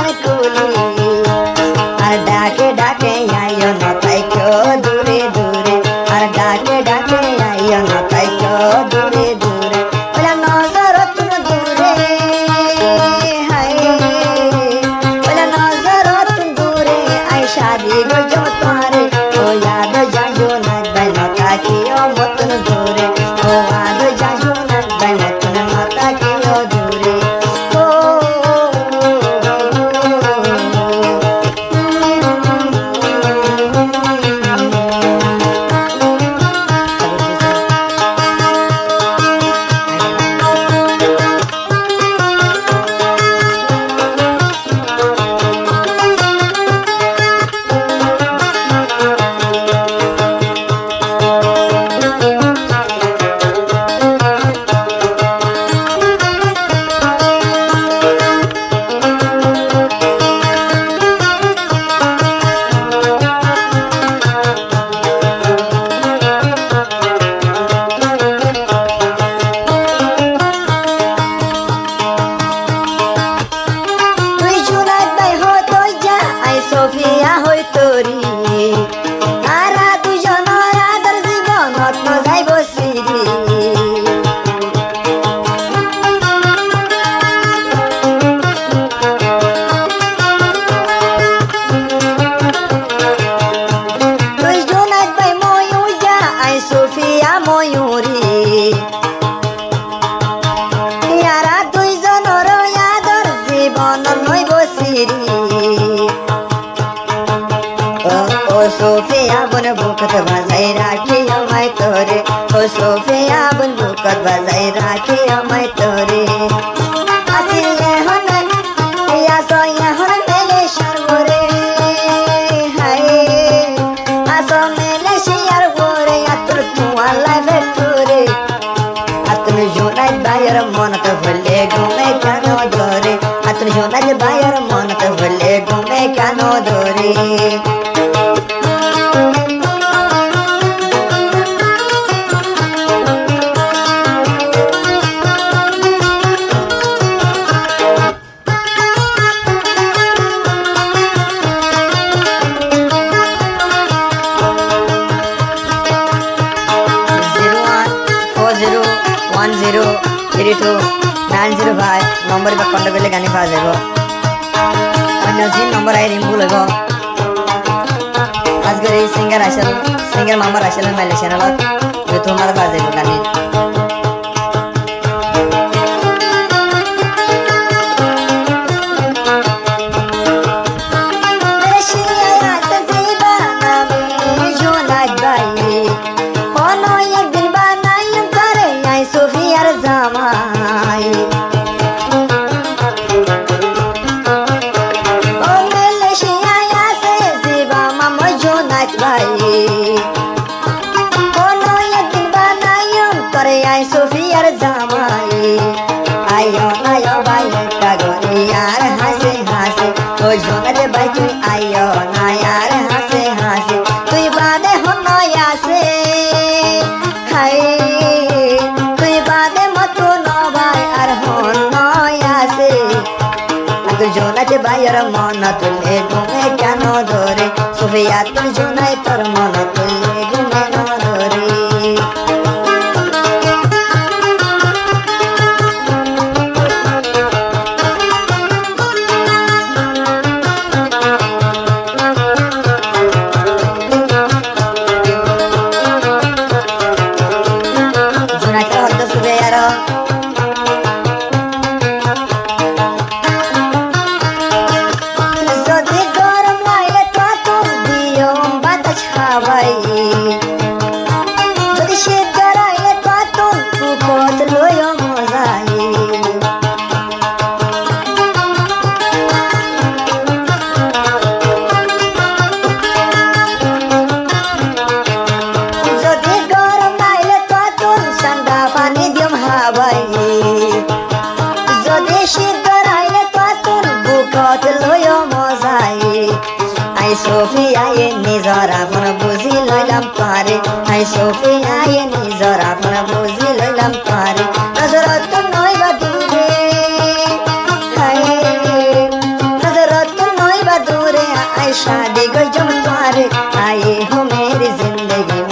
বাগান কুলি আর ডাকে ডাকে আইও না তাইকো দূরে দূরে আর ডাকে ডাকে আইও না তাইকো দূরে দূরে বলে নজর তুমি দূরে হায় বলে নজর তুমি দূরে আই শাদি গজো তোমারে ও याद जाजो না বাইনা তাকিও মতন দূরে ও याद जाजो না বাইনা তুমি তাকিও দূরে ও সোফিয়া হই তোরি আরা দুজনের আদর জীবনত নজাইব সিরি তুই জোনাত বাই ময়ূরা আই সোফিয়া ময়ূরি আরা দুইজনের আদর জীবনত নইব সিরি ও সোফিয়া বন বুকত বাজাই রাখি আমায় তোরে ও সোফিয়া বন বুকত বাজাই রাখি আমায় তোরে আসিলে হন ইয়া সয়া হন মেলে শর্মরে হায় আসো মেলে শিয়ার গোরে আতুর তুয়া লাইফে তোরে আতুর জোনাই বাইর মনত ভুলে ঘুমে কেন ধরে আতুর জোনাই বাইর মনত ভুলে ঘুমে কেন ধরে নম্বর বা কন্টাক্ট করলে গানি পাওয়া যাব অন্য জিন নম্বর আই রিম বলব আজকের এই সিঙ্গার মামার আসলে মালয়েশিয়ানত তোমার পাওয়া যাব গানি সোফিয়ার জামাই ও মালয়েশিয়ায় আছে জিবা মামা জোনাত ভাই কোন একদিন বানাইম করে আই সোফিয়ার জামাই আইও আইও ভাই কাগরে আর হাসে হাসে ও জোনাত ভাই তুই আইও না আর হাসে হাসে তুই বাদে হনয় আছে হাই জোনাতে বাইর মন তুলে ঘুমে কেন ধরে সোফিয়া তুই জোনাই তোর মন তুলে ঘুমে ন ধরে জোনাইতে হত সোফিয়ার যদি সে গড়াইলে পাতন কুপত লয় মজাই যদি গরম নাইলে পাতন ঠান্ডা পানি দিম হাবাই যদি সে গড়াইলে পাতন বুকত লয় মজাই আই সোফিয়া নিজর আপন বুঝি লইলাম পারে আই সোফিয়া নিজর আপন বুঝি লইলাম পারে নজরত নয় বা দূরে হায় নজরত आए शादी गो जम द्वार आए हो मेरी जिंदगी